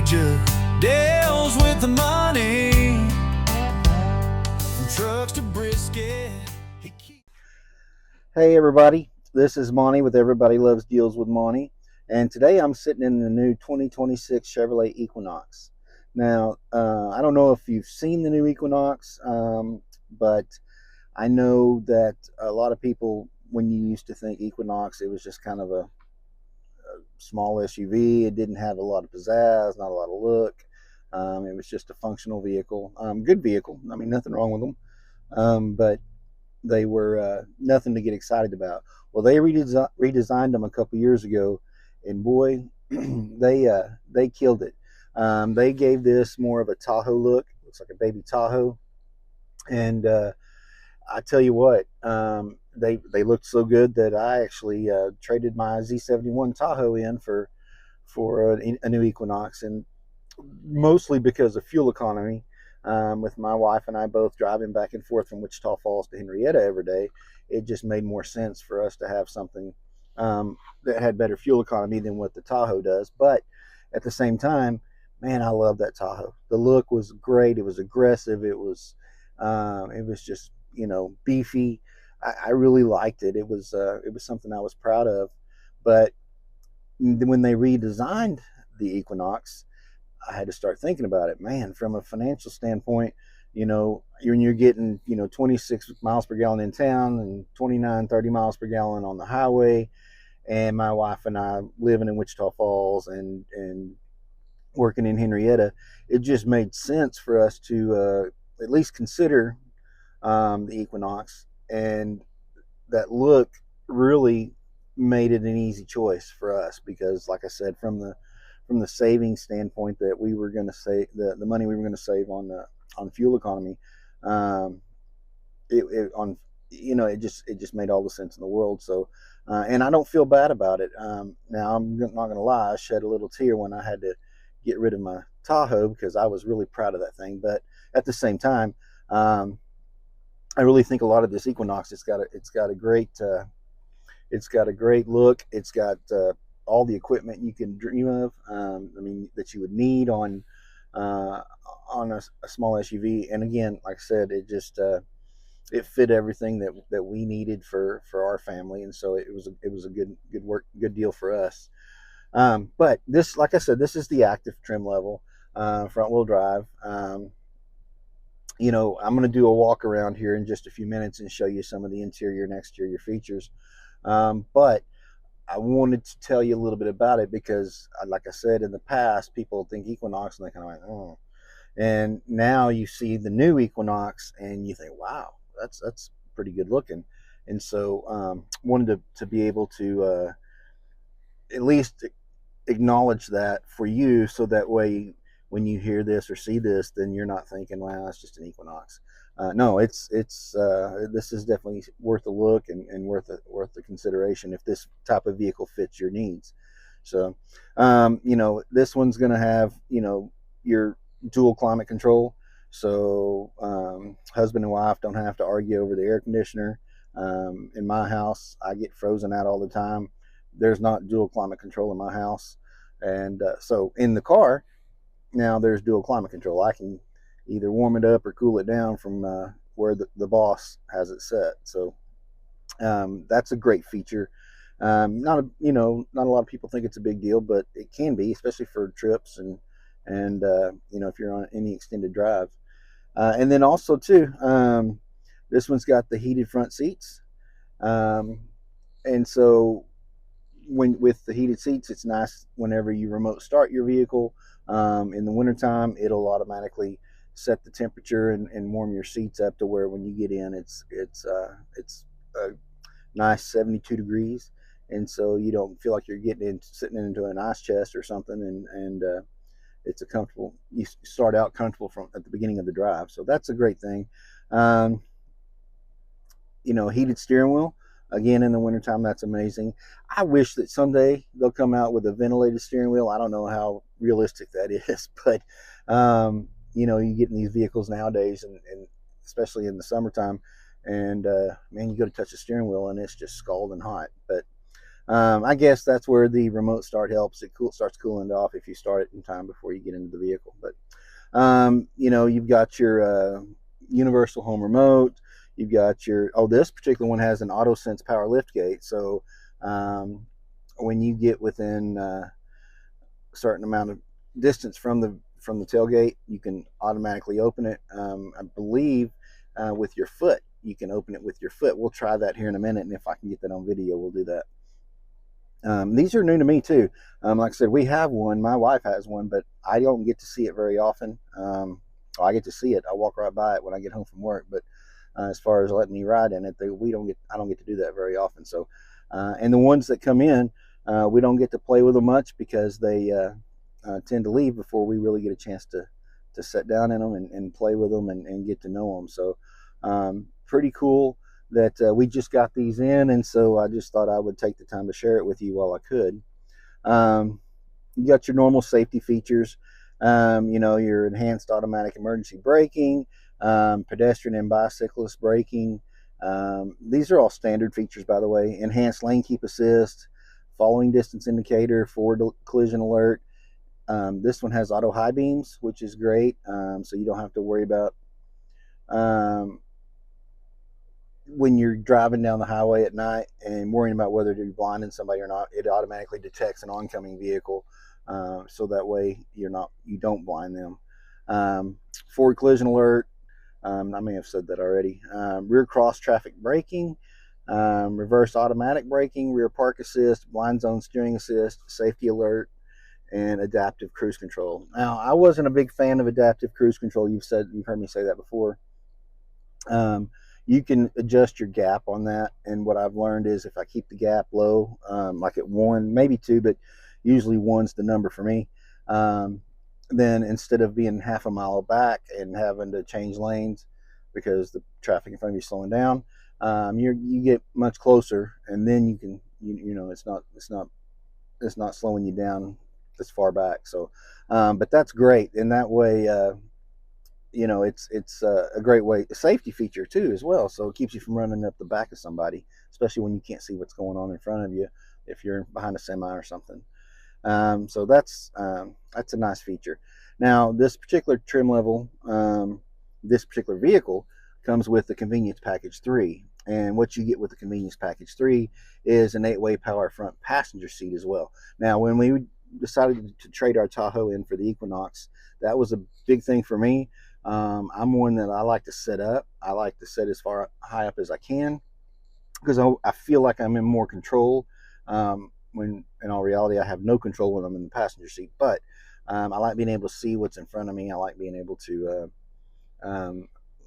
just deals with the money. From trucks to brisket. Hey everybody, this is Monty with Everybody Loves Deals with Monty, and today I'm sitting in the new 2026 Chevrolet Equinox. Now, I don't know if you've seen the new Equinox, but I know that a lot of people, when you used to think Equinox, it was just kind of a small SUV. It didn't have a lot of pizzazz, not a lot of look. It was just a functional vehicle, good vehicle. I mean, nothing wrong with them, but they were nothing to get excited about. Well, they redesigned them a couple years ago, and boy, they killed it. They gave this more of a Tahoe look. Looks like a baby Tahoe, and I tell you what, they looked so good that I actually traded my Z71 Tahoe in for a new Equinox, and mostly because of fuel economy. With my wife and I both driving back and forth from Wichita Falls to Henrietta every day, it just made more sense for us to have something that had better fuel economy than what the Tahoe does. But at the same time, man, I love that Tahoe. The look was great. It was aggressive. It was just, beefy. I really liked it. It was something I was proud of. But when they redesigned the Equinox, I had to start thinking about it. Man, from a financial standpoint, when you're getting, 26 miles per gallon in town and 29, 30 miles per gallon on the highway, and my wife and I living in Wichita Falls and working in Henrietta, it just made sense for us to at least consider the Equinox, and that look really made it an easy choice for us because, like I said, from the saving standpoint that we were going to save, the money we were going to save on fuel economy, it just made all the sense in the world. So, and I don't feel bad about it. Now I'm not going to lie, I shed a little tear when I had to get rid of my Tahoe because I was really proud of that thing. But at the same time, I really think a lot of this Equinox, it's got a great look. It's got all the equipment you can dream of. That you would need on a small SUV. And again, like I said, it fit everything that we needed for our family, and so it was a good deal for us. But this, like I said, this is the active trim level, front wheel drive. I'm going to do a walk around here in just a few minutes and show you some of the interior and exterior features. But I wanted to tell you a little bit about it because, like I said, in the past, people think Equinox and they kind of like, oh. And now you see the new Equinox and you think, wow, that's pretty good looking. And so wanted to be able to at least acknowledge that for you, so that way when you hear this or see this, then you're not thinking, wow, it's just an Equinox. No, this is definitely worth a look and worth the consideration if this type of vehicle fits your needs. So, this one's going to have, your dual climate control. So, husband and wife don't have to argue over the air conditioner. In my house, I get frozen out all the time. There's not dual climate control in my house. And so in the car, now there's dual climate control. I can either warm it up or cool it down from where the boss has it set. So that's a great feature. Not a lot of people think it's a big deal, but it can be, especially for trips and if you're on any extended drive. And then also too, this one's got the heated front seats, and so with the heated seats, it's nice whenever you remote start your vehicle. In the wintertime, it'll automatically set the temperature and warm your seats up to where when you get in, it's a nice 72 degrees, and so you don't feel like you're sitting into an ice chest or something, and it's a comfortable. You start out comfortable at the beginning of the drive, so that's a great thing. Heated steering wheel. Again, in the wintertime, that's amazing. I wish that someday they'll come out with a ventilated steering wheel. I don't know how realistic that is, but, you get in these vehicles nowadays, and especially in the summertime, and, man, you go to touch the steering wheel, and it's just scalding hot. But I guess that's where the remote start helps. It starts cooling it off if you start it in time before you get into the vehicle. But you've got your universal home remote. You've got your, this particular one has an auto sense power lift gate. So when you get within a certain amount of distance from the tailgate, you can automatically open it. I believe with your foot, you can open it with your foot. We'll try that here in a minute, and if I can get that on video, we'll do that. These are new to me too. Like I said, we have one. My wife has one, but I don't get to see it very often. I get to see it. I walk right by it when I get home from work. But as far as letting me ride in it, I don't get to do that very often. So, and the ones that come in, we don't get to play with them much because they tend to leave before we really get a chance to sit down in them and play with them and get to know them. So, pretty cool that we just got these in, and so I just thought I would take the time to share it with you while I could. You got your normal safety features, your enhanced automatic emergency braking, pedestrian and bicyclist braking. These are all standard features, by the way. Enhanced lane keep assist, following distance indicator, forward collision alert. This one has auto high beams, which is great, so you don't have to worry about when you're driving down the highway at night and worrying about whether you're blinding somebody or not. It automatically detects an oncoming vehicle, so that way you don't blind them. Forward collision alert. I may have said that already. Rear cross traffic braking, reverse automatic braking, rear park assist, blind zone steering assist, safety alert, and adaptive cruise control. Now, I wasn't a big fan of adaptive cruise control. You've heard me say that before. You can adjust your gap on that, and what I've learned is if I keep the gap low, like at 1, maybe 2, but usually 1's the number for me, then instead of being half a mile back and having to change lanes because the traffic in front of you is slowing down, you get much closer, and then you can it's not slowing you down as far back. So but that's great, and that way it's a great way, a safety feature too as well. So it keeps you from running up the back of somebody, especially when you can't see what's going on in front of you if you're behind a semi or something. So that's a nice feature. Now, this particular trim level, this particular vehicle comes with the Convenience Package 3. And what you get with the Convenience Package 3 is an 8-way power front passenger seat as well. Now, when we decided to trade our Tahoe in for the Equinox, that was a big thing for me. I'm one that I like to set up. I like to set as far high up as I can because I feel like I'm in more control, when in all reality I have no control when I'm in the passenger seat. But I like being able to see what's in front of me. I like being able to,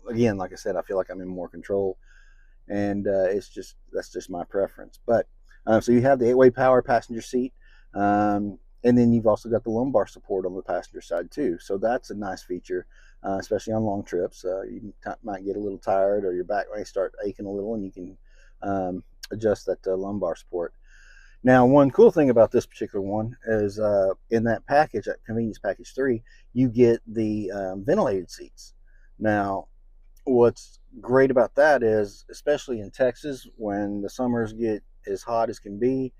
again, like I said, I feel like I'm in more control, and that's just my preference. But so you have the 8-way power passenger seat, and then you've also got the lumbar support on the passenger side too. So that's a nice feature, especially on long trips. You might get a little tired, or your back may start aching a little, and you can adjust that lumbar support. Now, one cool thing about this particular one is in that package, that Convenience Package 3, you get the ventilated seats. Now, what's great about that is, especially in Texas, when the summers get as hot as can be,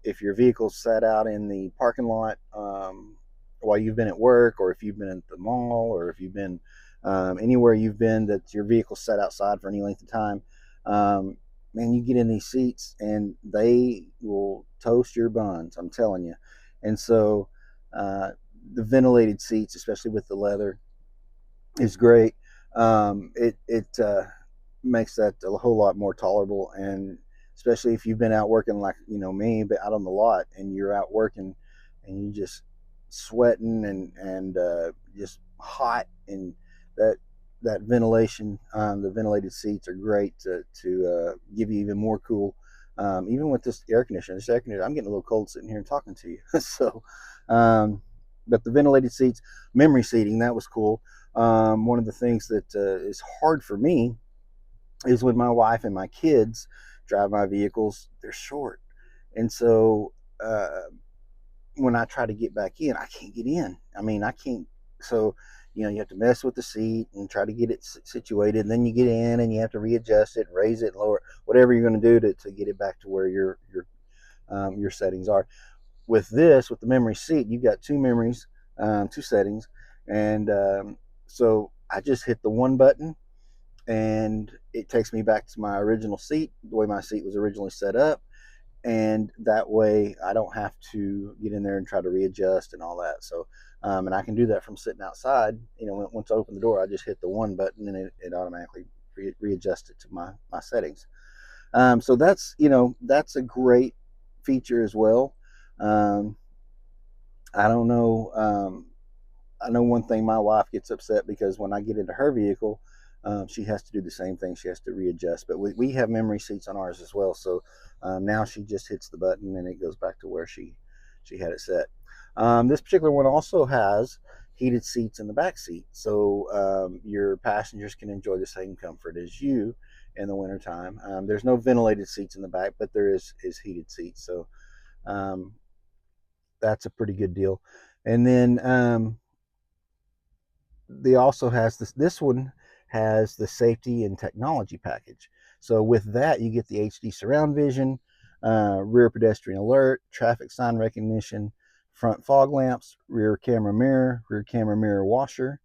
if your vehicle's sat out in the parking lot while you've been at work, or if you've been at the mall, or if you've been anywhere you've been that your vehicle's sat outside for any length of time, man, you get in these seats and they will toast your buns, I'm telling you. And so the ventilated seats, especially with the leather, is great. It makes that a whole lot more tolerable, and especially if you've been out working like me, but out on the lot, and you're out working and you just sweating and just hot, and that ventilation, the ventilated seats are great to give you even more cool. Even with this air conditioner, I'm getting a little cold sitting here and talking to you. So but the ventilated seats, memory seating, that was cool. One of the things that is hard for me is when my wife and my kids drive my vehicles, they're short. And so when I try to get back in, I can't get in. I mean, I can't. So, you have to mess with the seat and try to get it situated. And then you get in and you have to readjust it, raise it, lower it, whatever you're going to do to get it back to where you're your settings are. With this, with the memory seat, you've got two memories, two settings, and so I just hit the one button, and it takes me back to my original seat, the way my seat was originally set up, and that way I don't have to get in there and try to readjust and all that. So, and I can do that from sitting outside. You know, once I open the door, I just hit the one button, and it automatically readjusts it to my settings. So that's, you know, that's a great feature as well. Um, I don't know. I know one thing, my wife gets upset because when I get into her vehicle, she has to do the same thing. She has to readjust. But we have memory seats on ours as well. So now she just hits the button and it goes back to where she had it set. This particular one also has heated seats in the back seat. So your passengers can enjoy the same comfort as you in the wintertime. There's no ventilated seats in the back, but there is heated seats. So um, that's a pretty good deal. And then they also has this one has the safety and technology package. So with that, you get the HD surround vision, rear pedestrian alert, traffic sign recognition, front fog lamps, rear camera mirror washer,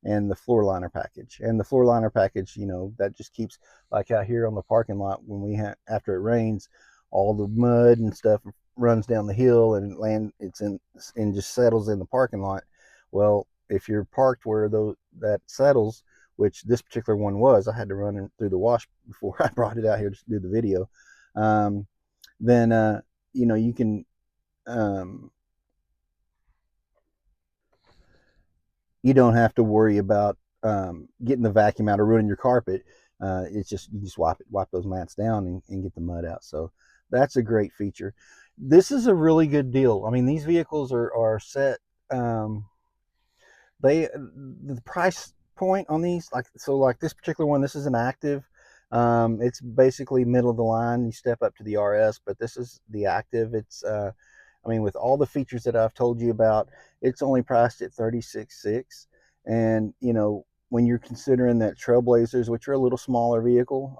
and the floor liner package. And the floor liner package, you know, that just keeps, like out here on the parking lot when we have, after it rains, all the mud and stuff runs down the hill and it's in and just settles in the parking lot. Well, if you're parked where that settles, which this particular one was, I had to run it through the wash before I brought it out here to do the video. Um, then you know, you can you don't have to worry about getting the vacuum out or ruining your carpet. It's just, you just wipe those mats down and get the mud out. So that's a great feature. This is a really good deal. I mean, these vehicles are set. The price point on these, like, so like this particular one, this is an Active. It's basically middle of the line. You step up to the RS, but this is the Active. It's I mean, with all the features that I've told you about, it's only priced at $36,600. And you know, when you're considering that Trailblazers, which are a little smaller vehicle,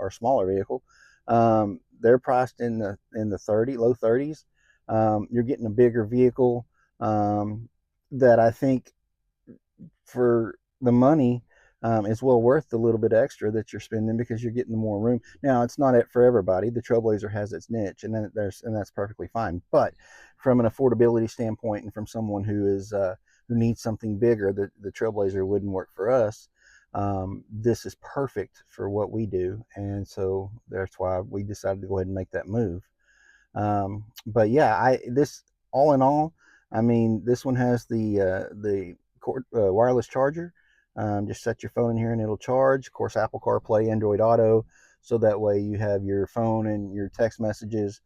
they're priced in the low 30s. You're getting a bigger vehicle that I think for the money is well worth the little bit extra that you're spending, because you're getting more room. Now, it's not it for everybody. The Trailblazer has its niche, and then that's perfectly fine. But from an affordability standpoint, and from someone who needs something bigger, the Trailblazer wouldn't work for us. This is perfect for what we do, and so that's why we decided to go ahead and make that move. But yeah, this, all in all, I mean, this one has the wireless charger. Just set your phone in here and it'll charge. Of course, Apple CarPlay, Android Auto, so that way you have your phone and your text messages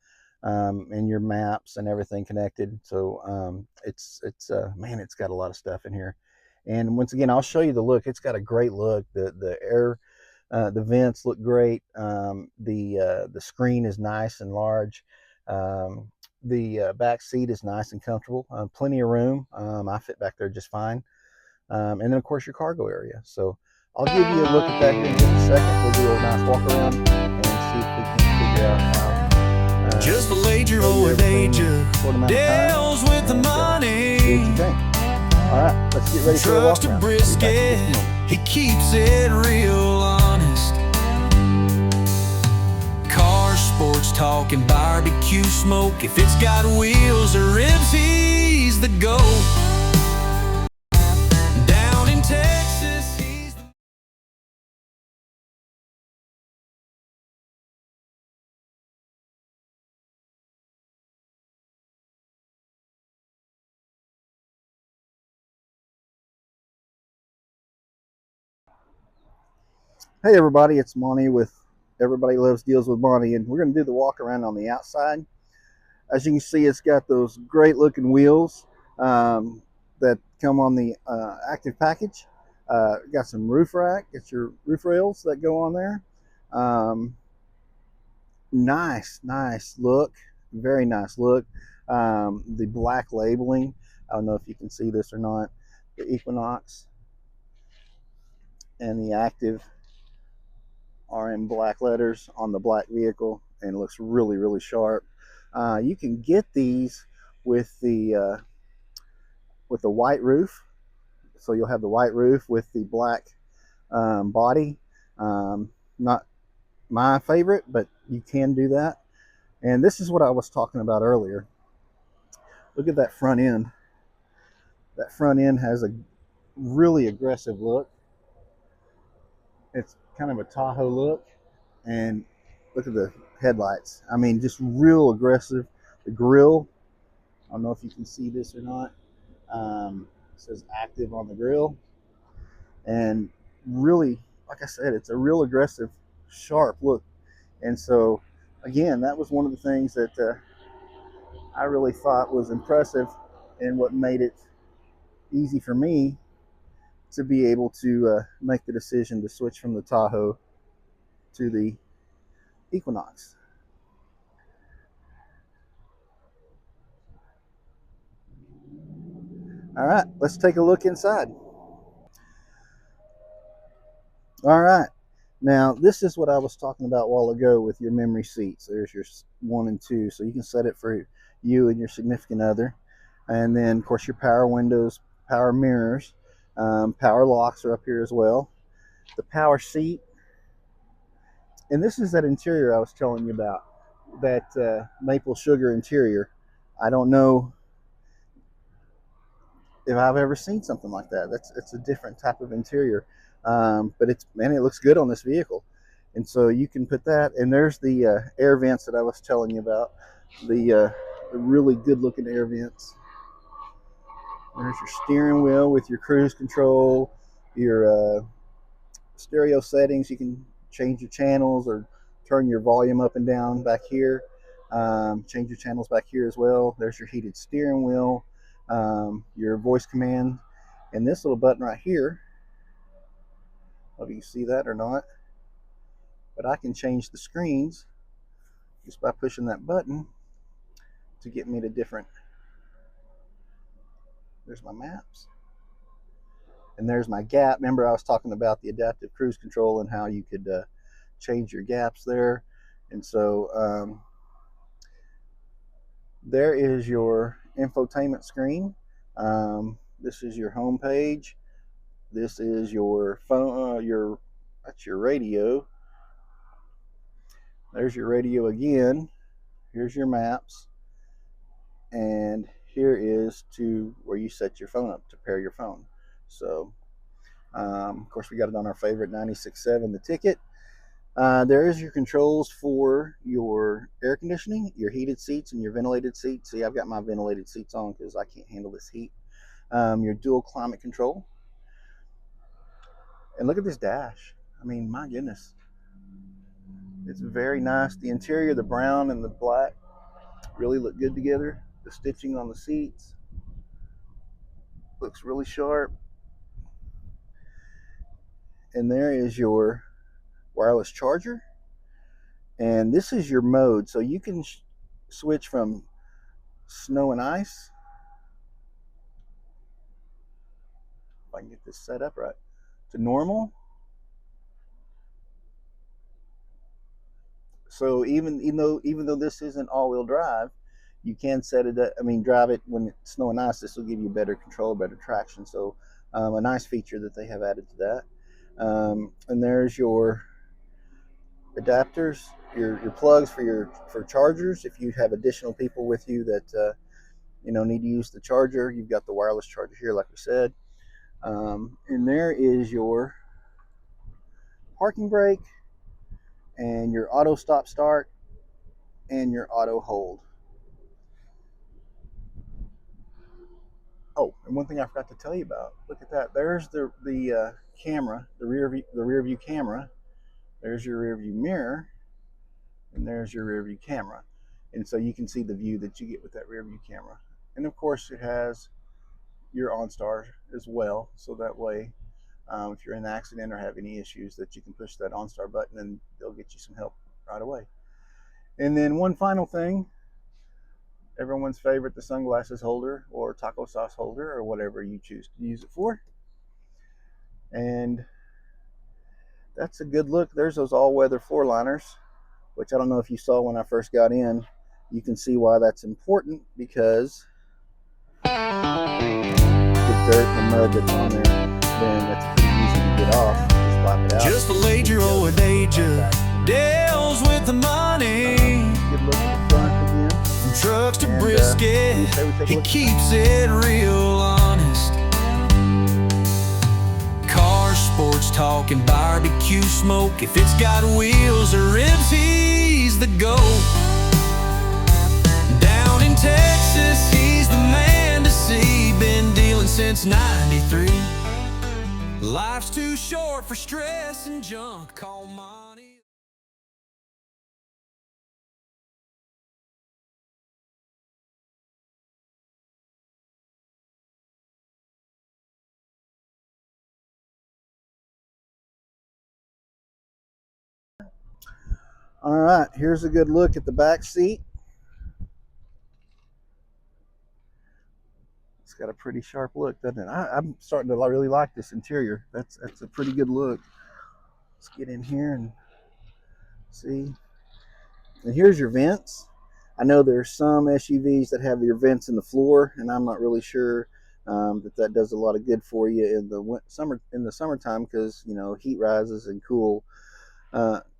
and your maps and everything connected. So it's man, it's got a lot of stuff in here. And once again, I'll show you the look. It's got a great look. The air, the vents look great. The screen is nice and large. The back seat is nice and comfortable. Plenty of room. I fit back there just fine. And then of course your cargo area. So I'll give you a look at that here in just a second. We'll do a nice walk around and see if we can figure out how. Just delayed your old age of deals with the money. See what you think. All right, let's get ready for a walk Trucks to around. brisket, he keeps it real honest. Car sports talk and barbecue smoke. If it's got wheels or ribs, he's the GOAT. Down in Texas, he's the Hey everybody, it's Monty with Everybody Loves Deals with Monty, and we're going to do the walk around on the outside. As you can see, it's got those great looking wheels that come on the Active package. Got some roof rack, it's your roof rails that go on there. Nice look, very nice look. The black labeling, I don't know if you can see this or not, the Equinox and the Active are in black letters on the black vehicle, and it looks really sharp. You can get these with the white roof. So you'll have the white roof with the black body. Not my favorite, but you can do that. And this is what I was talking about earlier. Look at that front end. That front end has a really aggressive look. It's kind of a Tahoe look. And look at the headlights. I mean, just real aggressive. The grill, I don't know if you can see this or not. It says active on the grill. And really, like I said, it's a real aggressive, sharp look. And so, again, that was one of the things that I really thought was impressive and what made it easy for me to be able to make the decision to switch from the Tahoe to the Equinox. All right, let's take a look inside. All right, now this is what I was talking about a while ago with your memory seats. There's your 1 and 2, so you can set it for you and your significant other. And then, of course, your power windows, power mirrors, power locks are up here as well. The power seat, and this is that interior I was telling you about, that maple sugar interior. I don't know if I've ever seen something like that. It's a different type of interior, but it looks good on this vehicle. And so you can put that, and there's the air vents that I was telling you about, the really good looking air vents. There's your steering wheel with your cruise control, your stereo settings. You can change your channels or turn your volume up and down back here. Change your channels back here as well. There's your heated steering wheel, your voice command, and this little button right here. I don't know if you can see that or not, but I can change the screens just by pushing that button to get me to different. There's my maps. And there's my gap. Remember, I was talking about the adaptive cruise control and how you could change your gaps there. And so there is your infotainment screen. This is your home page. This is your phone. That's your radio. There's your radio again. Here's your maps. And here is to where you set your phone up to pair your phone. So, of course, we got it on our favorite 96.7, the ticket. There is your controls for your air conditioning, your heated seats, and your ventilated seats. See, I've got my ventilated seats on because I can't handle this heat. Your dual climate control. And look at this dash. I mean, my goodness. It's very nice. The interior, the brown and the black, really look good together. The stitching on the seats looks really sharp. And there is your wireless charger. And this is your mode. So you can switch from snow and ice. If I can get this set up right, to normal. So even though this isn't all-wheel drive, you can set it up. I mean, drive it when it's snow and ice. This will give you better control, better traction. So a nice feature that they have added to that. And there's your adapters, your plugs for chargers. If you have additional people with you that need to use the charger, you've got the wireless charger here, like we said. And there is your parking brake and your auto stop start and your auto hold. Oh, and one thing I forgot to tell you about. Look at that. There's the camera, the rear view camera. There's your rear view mirror, and there's your rear view camera. And so you can see the view that you get with that rear view camera. And of course, it has your OnStar as well, so that way, if you're in an accident or have any issues, that you can push that OnStar button and they'll get you some help right away. And then one final thing, everyone's favorite, the sunglasses holder or taco sauce holder or whatever you choose to use it for. And that's a good look. There's those all-weather floor liners, which I don't know if you saw when I first got in. You can see why that's important, because the dirt and the mud that's on there, then that's pretty easy to get off. Just wipe it out. Just a lager with Asia deals with the money. Good look at the front again. From trucks to brisket, he keeps it real honest. Cars, sports talk, and barbecue smoke. If it's got wheels or ribs, he's the GOAT. Down in Texas, he's the man to see. Been dealing since '93. Life's too short for stress and junk. Call Monty. All right, here's a good look at the back seat. It's got a pretty sharp look, doesn't it? I'm starting to really like this interior. That's a pretty good look. Let's get in here and see. And here's your vents. I know there's some SUVs that have your vents in the floor, and I'm not really sure that does a lot of good for you in the summertime, because you know, heat rises and cool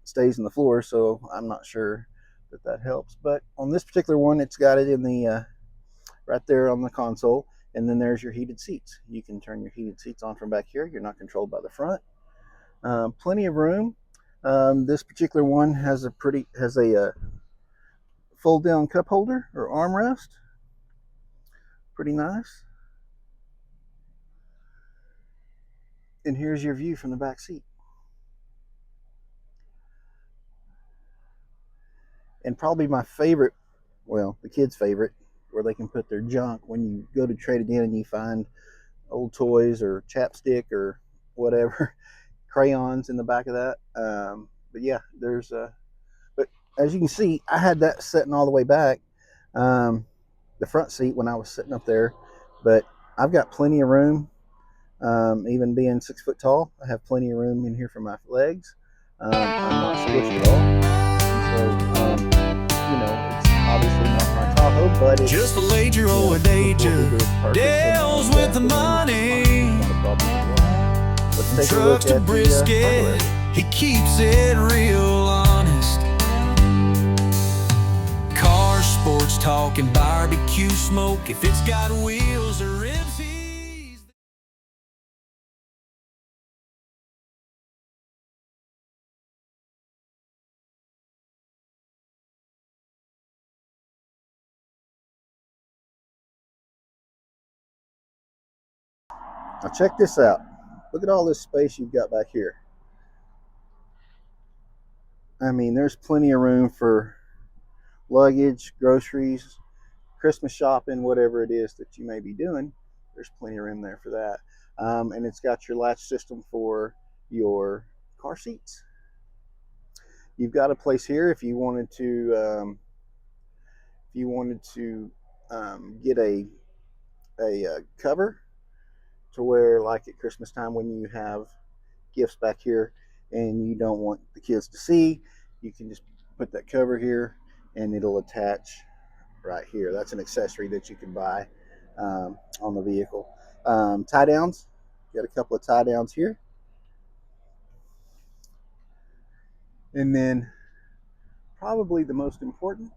stays in the floor. So I'm not sure that helps. But on this particular one, it's got it in the right there on the console, and then there's your heated seats. You can turn your heated seats on from back here. You're not controlled by the front. Plenty of room. This particular one has a fold down cup holder or armrest. Pretty nice. And here's your view from the back seat. And probably my favorite, well, the kids' favorite, where they can put their junk when you go to trade it in and you find old toys or chapstick or whatever, crayons in the back of that. But yeah, but as you can see, I had that sitting all the way back, the front seat, when I was sitting up there. But I've got plenty of room. Even being 6 foot tall, I have plenty of room in here for my legs. I'm not squished at all. So, you know, it's obviously not my Tahoe, but it's just a lager with Asia deals with the money. Let's take a Trucks look to at brisket, he keeps it real honest. Cars, sports talk, and barbecue smoke. If it's got wheels or ribs, he's Now check this out. Look at all this space you've got back here. I mean, there's plenty of room for luggage, groceries, Christmas shopping, whatever it is that you may be doing. There's plenty of room there for that. And it's got your latch system for your car seats. You've got a place here if you wanted to get a cover, to where, like at Christmas time, when you have gifts back here and you don't want the kids to see, you can just put that cover here and it'll attach right here. That's an accessory that you can buy on the vehicle. Tie downs, got a couple of tie downs here. And then probably the most important,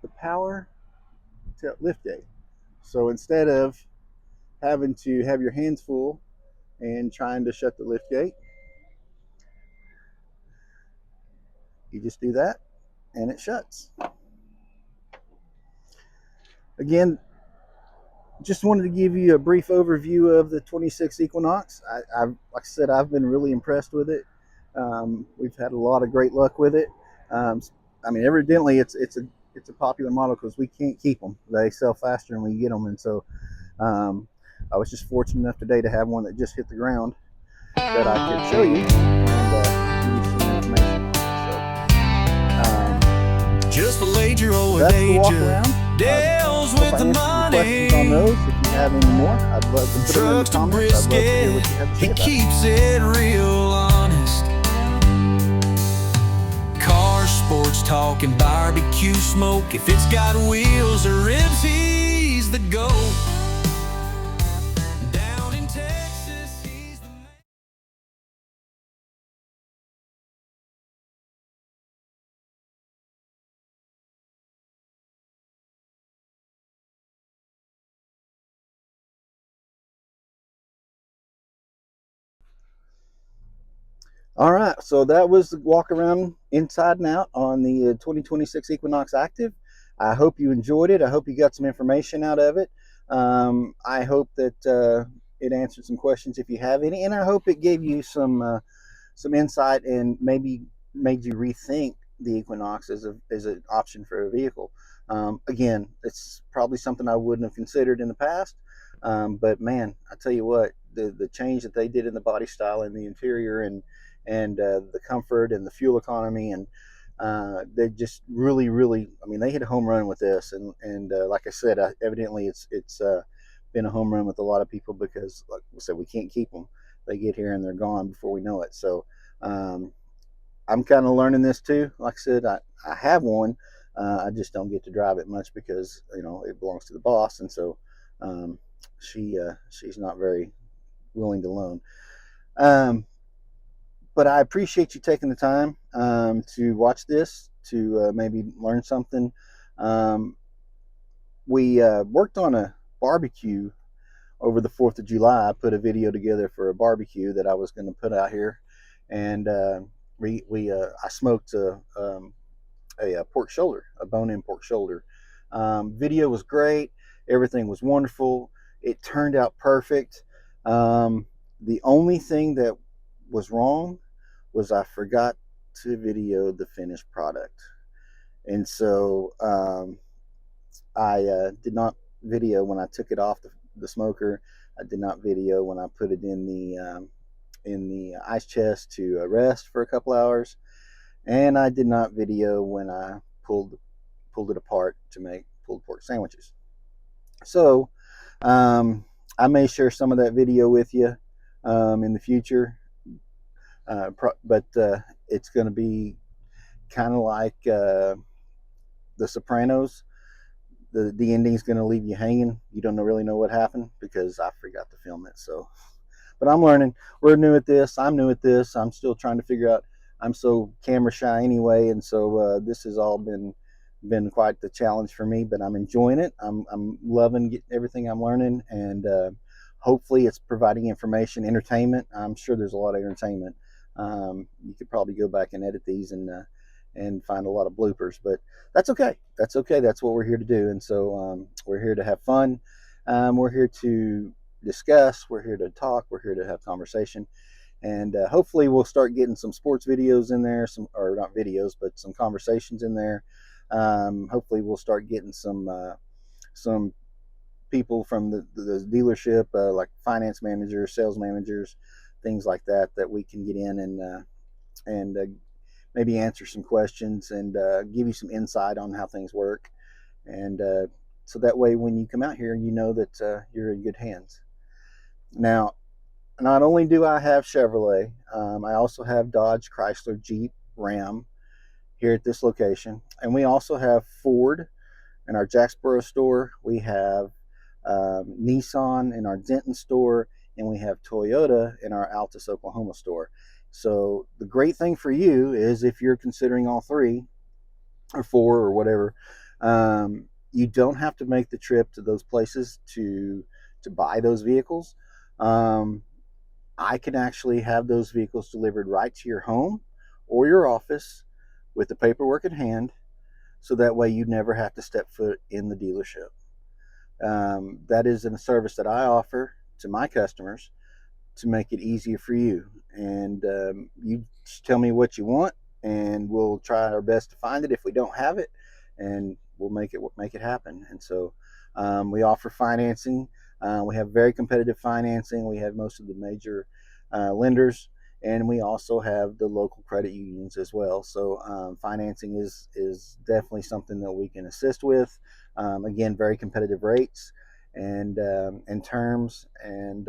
the power lift gate. So instead of having to have your hands full and trying to shut the lift gate, you just do that and it shuts. Again, just wanted to give you a brief overview of the 26 Equinox. Like I said, I've been really impressed with it. We've had a lot of great luck with it. I mean, evidently it's a popular model, because we can't keep them. They sell faster than we get them, and so I was just fortunate enough today to have one that just hit the ground that I could show you and give you some information on. So just a lager with that's the walk Asia around. deals with the money. Questions on those? If you have any more, I'd love to put them in the Trucks to comments. I'd love to hear what brisket, you have to say he about it. keeps it real honest. Cars, sports talking barbecue smoke. If it's got wheels or ribs, he's the GOAT. Down in Texas, he's the man. All right, so that was the walk around inside and out on the 2026 Equinox Active. I hope you enjoyed it. I hope you got some information out of it. I hope that it answered some questions if you have any, and I hope it gave you some insight and maybe made you rethink the Equinox as an option for a vehicle. Again, it's probably something I wouldn't have considered in the past, but man, I tell you what, the change that they did in the body style and the interior and the comfort and the fuel economy and they just really, I mean, they hit a home run with this, and like I said, evidently it's been a home run with a lot of people because, like I said, we can't keep them. They get here and they're gone before we know it. So I'm kind of learning this too. Like I said, I have one. I just don't get to drive it much because it belongs to the boss, and so she's not very willing to loan. But I appreciate you taking the time to watch this, to maybe learn something. We worked on a barbecue over the 4th of July. I put a video together for a barbecue that I was going to put out here, and I smoked a pork shoulder, a bone-in pork shoulder. Video was great. Everything was wonderful. It turned out perfect. The only thing that was wrong was I forgot to video the finished product, and so I did not video when I took it off the smoker. I did not video when I put it in the ice chest to rest for a couple hours, and I did not video when I pulled it apart to make pulled pork sandwiches. So I may share some of that video with you in the future, but it's going to be kind of like The Sopranos. The ending's going to leave you hanging. You don't really know what happened because I forgot to film it. So, but I'm learning. We're new at this. I'm new at this. I'm still trying to figure out. I'm so camera shy anyway, and so this has all been quite the challenge for me. But I'm enjoying it. I'm loving everything I'm learning, and hopefully it's providing information, entertainment. I'm sure there's a lot of entertainment. You could probably go back and edit these and find a lot of bloopers, but that's okay. That's okay. That's what we're here to do. And so we're here to have fun. We're here to discuss. We're here to talk. We're here to have conversation. And hopefully we'll start getting some sports videos in there, or not videos, but some conversations in there. Hopefully we'll start getting some people from the dealership, like finance managers, sales managers, things like that we can get in and maybe answer some questions and give you some insight on how things work. And so that way, when you come out here, you know that you're in good hands. Now, not only do I have Chevrolet, I also have Dodge, Chrysler, Jeep, Ram here at this location. And we also have Ford in our Jacksboro store. We have Nissan in our Denton store, and we have Toyota in our Altus, Oklahoma store. So the great thing for you is if you're considering all three or four or whatever, you don't have to make the trip to those places to buy those vehicles. I can actually have those vehicles delivered right to your home or your office with the paperwork in hand, so that way you never have to step foot in the dealership. That is a service that I offer to my customers to make it easier for you. And you just tell me what you want, and we'll try our best to find it if we don't have it, and we'll make it happen. And so we offer financing. We have very competitive financing. We have most of the major lenders, and we also have the local credit unions as well. So financing is definitely something that we can assist with. Again, very competitive rates and terms, and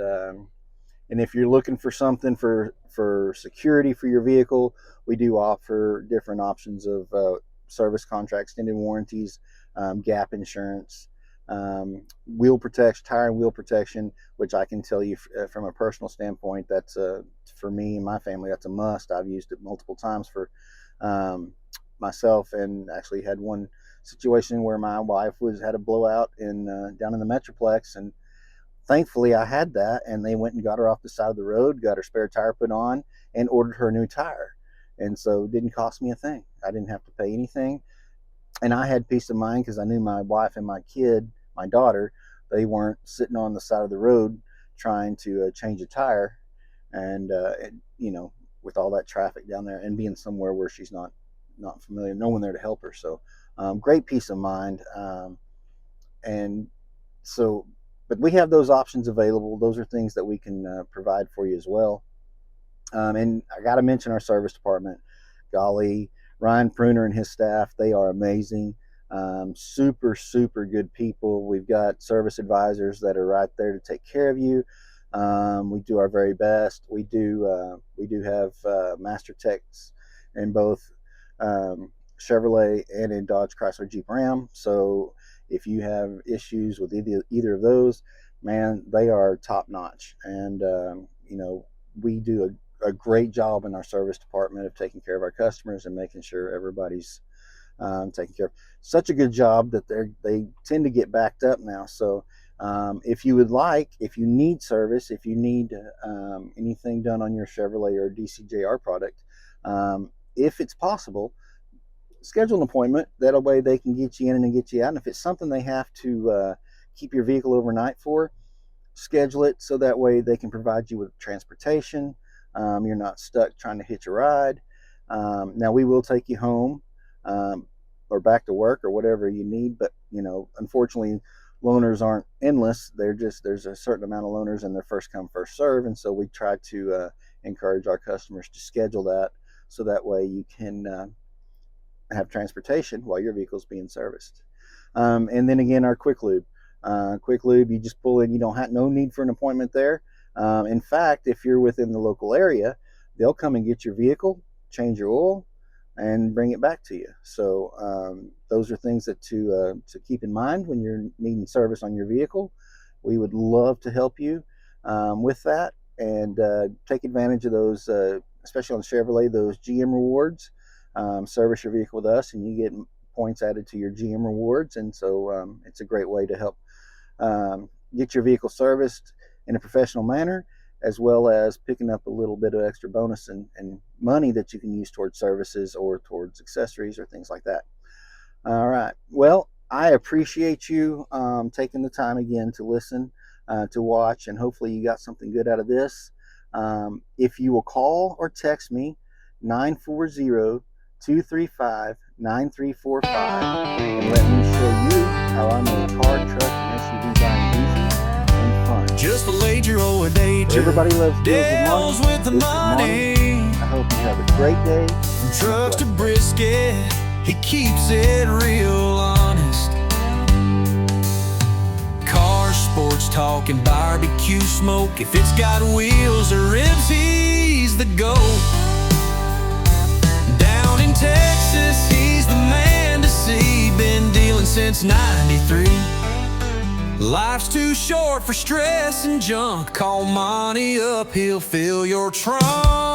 if you're looking for something for security for your vehicle, we do offer different options of service contract, extended warranties, gap insurance, wheel protection, tire and wheel protection, which I can tell you from a personal standpoint, that's for me and my family, that's a must. I've used it multiple times for myself, and actually had one situation where my wife had a blowout down in the Metroplex, and thankfully I had that, and they went and got her off the side of the road, got her spare tire put on, and ordered her a new tire. And so it didn't cost me a thing. I didn't have to pay anything. And I had peace of mind because I knew my wife and my kid, my daughter, they weren't sitting on the side of the road trying to change a tire, and with all that traffic down there, and being somewhere where she's not familiar, no one there to help her. So great peace of mind. And so, but we have those options available. Those are things that we can provide for you as well. And I got to mention our service department. Golly, Ryan Pruner and his staff, they are amazing. Super, super good people. We've got service advisors that are right there to take care of you. We do our very best. We do have master techs in both Chevrolet and in Dodge, Chrysler, Jeep, Ram. So if you have issues with either of those, man, they are top notch. And we do a great job in our service department of taking care of our customers and making sure everybody's taken care of. Such a good job that they tend to get backed up now. So if you need service, if you need anything done on your Chevrolet or DCJR product, if it's possible, schedule an appointment. That way they can get you in and get you out. And if it's something they have to keep your vehicle overnight for, schedule it so that way they can provide you with transportation. You're not stuck trying to hitch a ride. Now we will take you home or back to work or whatever you need, but unfortunately loaners aren't endless. There's a certain amount of loaners, and they're first come first serve, and so we try to encourage our customers to schedule that so that way you can have transportation while your vehicle's being serviced. And then again, our quick lube, you just pull in. You don't have no need for an appointment there. In fact, if you're within the local area, they'll come and get your vehicle, change your oil, and bring it back to you. So those are things that to keep in mind when you're needing service on your vehicle. We would love to help you with that, and take advantage of those, especially on Chevrolet, those GM rewards. Service your vehicle with us, and you get points added to your GM rewards. And so it's a great way to help get your vehicle serviced in a professional manner, as well as picking up a little bit of extra bonus and money that you can use towards services or towards accessories or things like that. All right. Well, I appreciate you taking the time again to listen, to watch, and hopefully you got something good out of this. If you will call or text me, 940-235-9345, and let me show you how I make car, truck, and SUV buying easy and fun. Just a later or a day. Everybody loves deals with the money. I hope you have a great day. From trucks to brisket, he keeps it real honest. Cars, sports talk, and barbecue smoke. If it's got wheels or ribs, he's the GOAT. Down in Texas, he's the man to see. Been dealing since '93. Life's too short for stress and junk. Call Monty up, he'll fill your trunk.